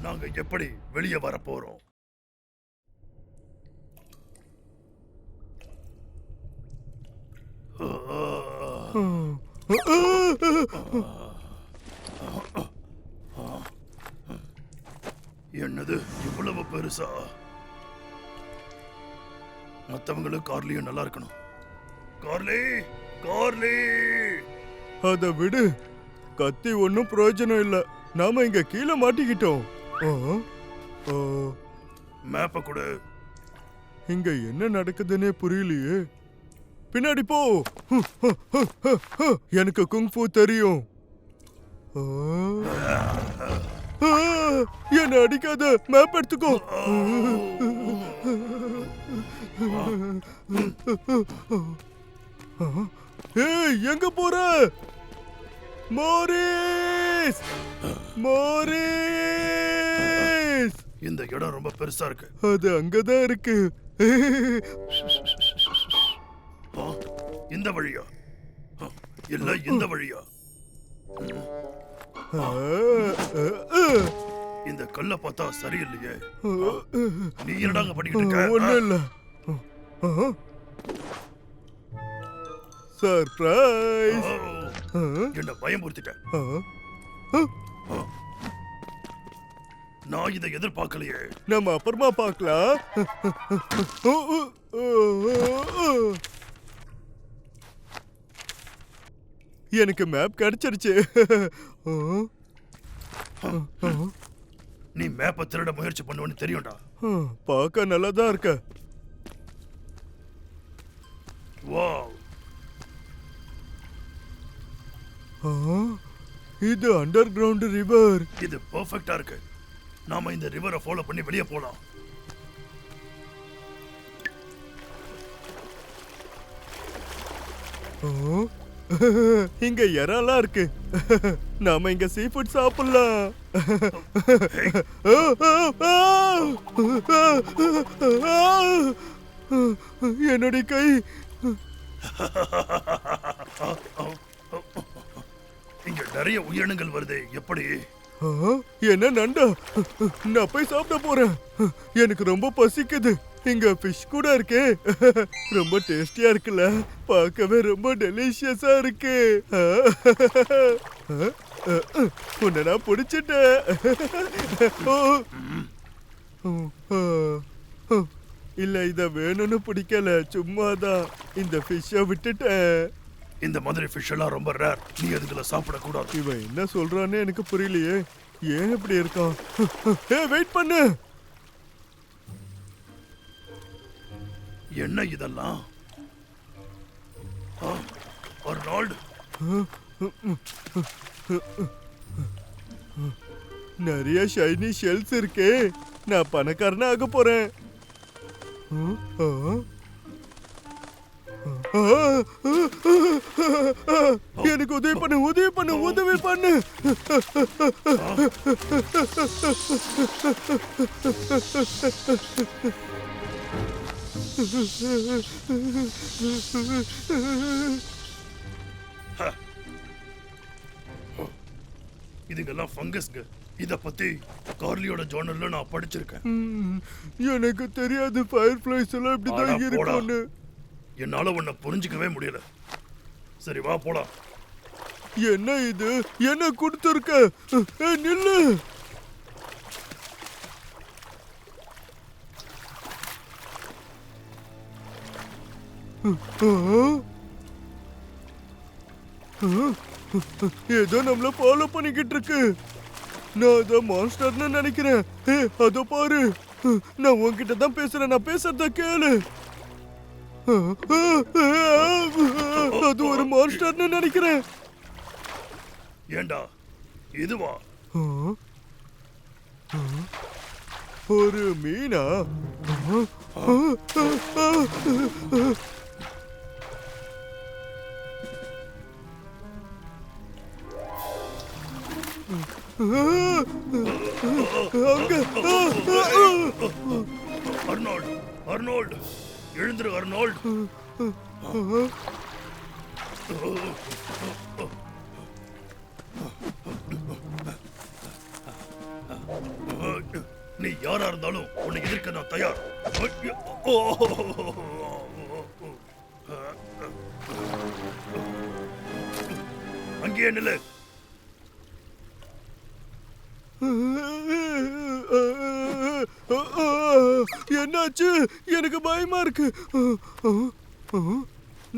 நாங்க எப்படி வெளியே வர போறோம்? என்னது இவ்வளவு பெருசா? மத்தவங்களும் கார்லயும் நல்லா இருக்கணும். Garlic, garlic! அத விடு, கத்தி ஒன்னும் பிரயோஜனம் இல்ல. நாம இங்க கீழே மாட்டிக்கிட்டோம். மேப்ப கொடு. இங்க என்ன நடக்குதுன்னே புரியலையே. பின்னாடி போ. எனக்கு குங்ஃபூ தெரியும். என்ன அடிக்காத, மேப் எடுத்துக்கோ. ஏய், எங்க போற? மோரிஸ்! மோரிஸ்! இந்த இடம் ரொம்ப பெருசா இருக்கு. அது அங்கதான் இருக்கு. இந்த வழியா? இல்ல இந்த வழியா? இந்த கல்ல பார்த்தா சரியில்லையே. நீ என்னடாங்க பண்ணிட்டு இருக்க? ஒண்ணும் இல்ல. சர்ப்ரைஸ்! என்ன பயமுறுத்திட்ட. நான் இதை எதிர்பார்க்கலையே. நம்ம அப்புறமா பார்க்கலாம். எனக்கு மேப் கிடைச்சிருச்சு. நீ மேப்பை திருட முயற்சி பண்ணுவேன்னு தெரியும்டா. பார்க்க நல்லாதான் இருக்க. வாவ், இது அண்டர் கிரவுண்ட் ரிவர். இது பெர்ஃபெக்ட்டா இருக்கு. நாம இந்த ரிவரை ஃபாலோ பண்ணி வெளியே போலாம். இங்க இறாலாம் இருக்கு. நாம இங்க சீ ஃபுட் சாப்பிடலாம். என்னுடைய கை. இங்க நிறைய உயிரினங்கள் வருது. எப்படி? என்ன நண்டா? நான் போய் சாப்பிட போறேன். எனக்கு ரொம்ப பசிக்குது. இங்க ஃபிஷ் கூட இருக்கே. ரொம்ப டேஸ்டியா இருக்குல்ல? பார்க்கவே ரொம்ப டெலிஷியஸா இருக்கு. உன்னை நான் பிடிச்சிட்டேன். இல்ல, இத வேணும்னு பிடிக்கல, சும்மாதான் இந்த ஃபிஷ்ஷை விட்டுட்டேன். இந்த மாதிரி ஃபிஷ் எல்லாம் ரொம்ப ரேர். நீ அதுக்குள்ள சாப்பிடக்கூடாது. இவன் என்ன சொல்றான்னு எனக்கு புரியலையே. ஏன் இப்படி இருக்கான்? வெயிட் பண்ணு. என்ன இதெல்லாம்? அர்னால்ட், நிறைய ஷைனி ஷெல்ஸ் இருக்கே. நான் பணக்காரனா ஆக போறேன். எனக்கு உதவி பண்ணு, உதவி பண்ணு, உதவி பண்ணு. இதுங்கெல்லாம் ஃபங்கஸ்ங்க. இத பத்தி கார்லியோட ஜர்னல்ல நான் படிச்சிருக்கேன். எனக்கு தெரியாது ஃபயர் ஃப்ளைஸ் எல்லாம் இப்படிதான் இருக்கும்னு. என்னால உன்னை புரிஞ்சுக்கவே முடியல. சரி வா போலாம். என்ன இது? என்ன கொடுத்துருக்க? நில்லு. ஏதோ நம்மள ஃபாலோ பண்ணிக்கிட்டு இருக்கு. நான் அத மான்ஸ்டர்னு நினைக்கிறேன். அதோ பாரு. நான் உன்கிட்ட தான் பேசுறேன். நான் பேசுறத கேளு. அது ஒரு மான்ஸ்டர்னு நினைக்கிறேன். ஏண்டா இதுவா? ஒரு மீனா? அர்னால்ட், அர்னால்ட், எழுந்துரு அர்னால்ட். நீ யாரா இருந்தாலும் உன்னை எதிர்க்க நான் தயார். ஐயோ! ஓ! அங்கேயே நில்லு. என்னாச்சு? எனக்கு பயமா இருக்கு.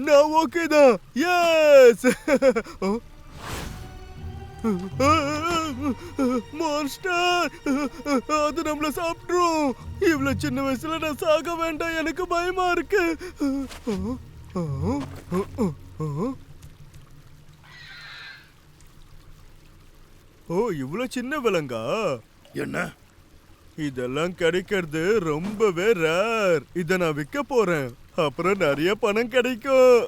நான் ஓகே தான். எஸ். மான்ஸ்டர், அது நம்மள சாப்பிட்ரும். இவ்வளவு சின்ன வயசுல நான் சாக வேண்டாம். எனக்கு பயமா இருக்கு. ஓ, இவ்வளவு சின்ன விலங்கா? என்ன? இதெல்லாம் கிடைக்கிறது ரொம்பவே ரேர். இத நான் விற்க போறேன். அப்புறம் நிறைய பணம் கிடைக்கும்.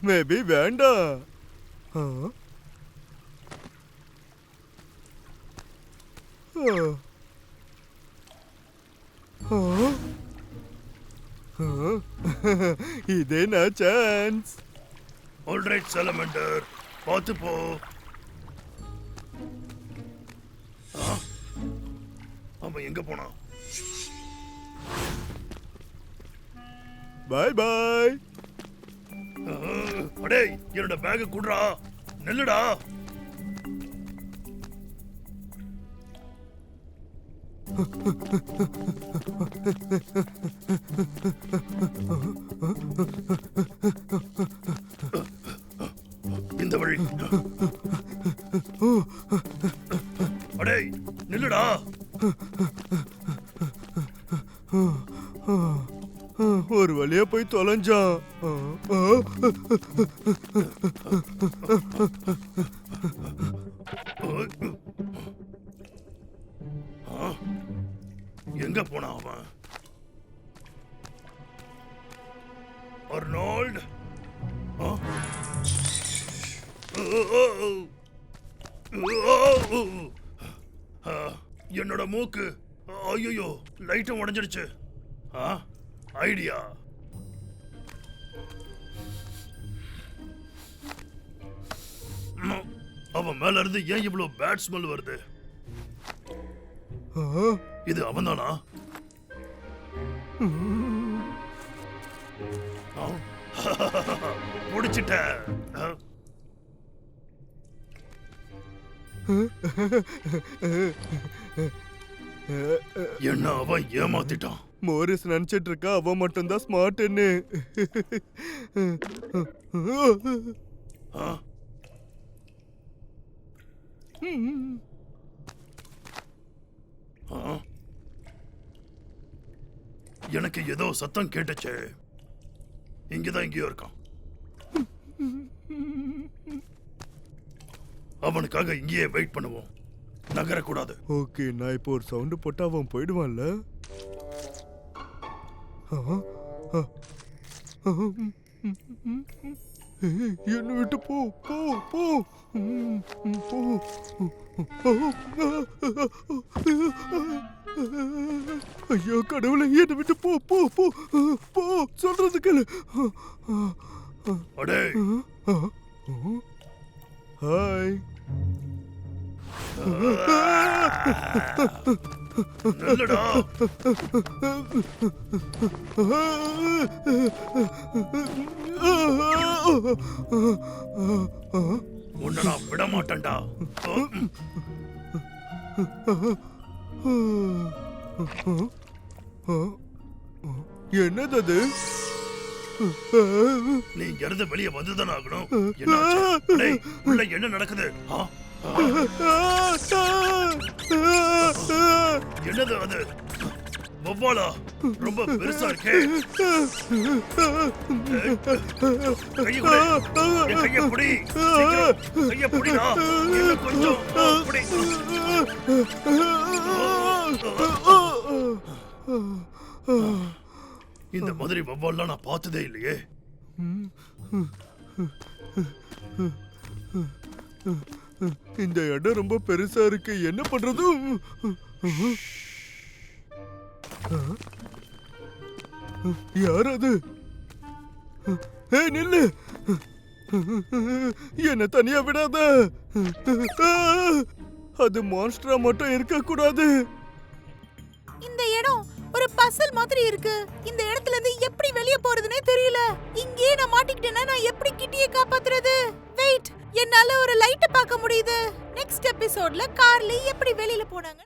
மேபி வேண்டாம். இதே நான் சான்ஸ். ஆல்ரைட் சாலமண்டர், பார்த்து போ. அவன் எங்க போனான்? பாய் பாய். அடே, என்னோட பேக் குடுறா. நெல்லுடா. இந்த வழி. அடே, நில்லுடா. ஒரு வழியா போய் தொலைஞ்சான். எங்க போனா அவன்? அர்னால்ட், என்னோட மூக்கு. ஐயோ, லைட்டும் உடைஞ்சிடுச்சு. ஐடியா. அவன் மேல இருந்து ஏன் இவ்வளவு பேட் ஸ்மெல் வருது? இது அவன்தானா? முடிச்சிட்ட. என்ன அவன் ஏமாத்திட்டான்? மோரிஸ் நினைச்சிட்டு இருக்கா அவன் மட்டும்தான் ஸ்மார்ட்னு. எனக்கு ஏதோ சத்தம் கேட்டுச்சு. இங்கதான் எங்கேயோ இருக்கான். அவனுக்காக இங்கேயே வெயிட் பண்ணுவோம். நகரக்கூடாது. ஓகே, நான் இப்போ ஒரு சவுண்ட் போட்டா அவன் போயிடுவான்ல. என்ன விட்டு போ போ போ போ. ஐயோ கடவுளை, என்னை விட்டு போ போ போ போ. சொல்றது கேளு. அடே, ஹாய். நல்லடா. உன்னை நான் விட மாட்டேன்டா. என்னது அது? நீ இங்க இருந்து வெளியே வந்துதான் ஆகணும். என்னாச்சு? டேய், உள்ள என்ன நடக்குது? என்னது அது? வவ்வாலா? ரொம்ப பெருசா இருக்கே. கையை கொடு. என் கையை பிடி. சீக்கிரம் கையை பிடிடா. இன்னும் கொஞ்சம் பிடி. இந்த மாதிரி வவ்வால்லாம் நான் பார்த்ததே இல்லையே. இந்த இடம் ரொம்ப பெருசா இருக்கு. என்ன பண்றது? யார் அது? நில்லு. என்ன தனியா விடாத. அது மான்ஸ்டரா மட்டும் இருக்க கூடாது. இந்த இடம் ஒரு பசில் மாதிரி இருக்கு. இந்த இடத்துல இருந்து எப்படி வெளிய போறதுனே தெரியல. இங்கேயே நான் மாட்டிக்கிட்டேன்னா நான் எப்படி கிட்டியை காப்பாத்துறது? வெயிட், என்னால ஒரு லைட் பார்க்க முடியுது. நெக்ஸ்ட் எபிசோட்ல கார்லி எப்படி வெளியில போனாங்க.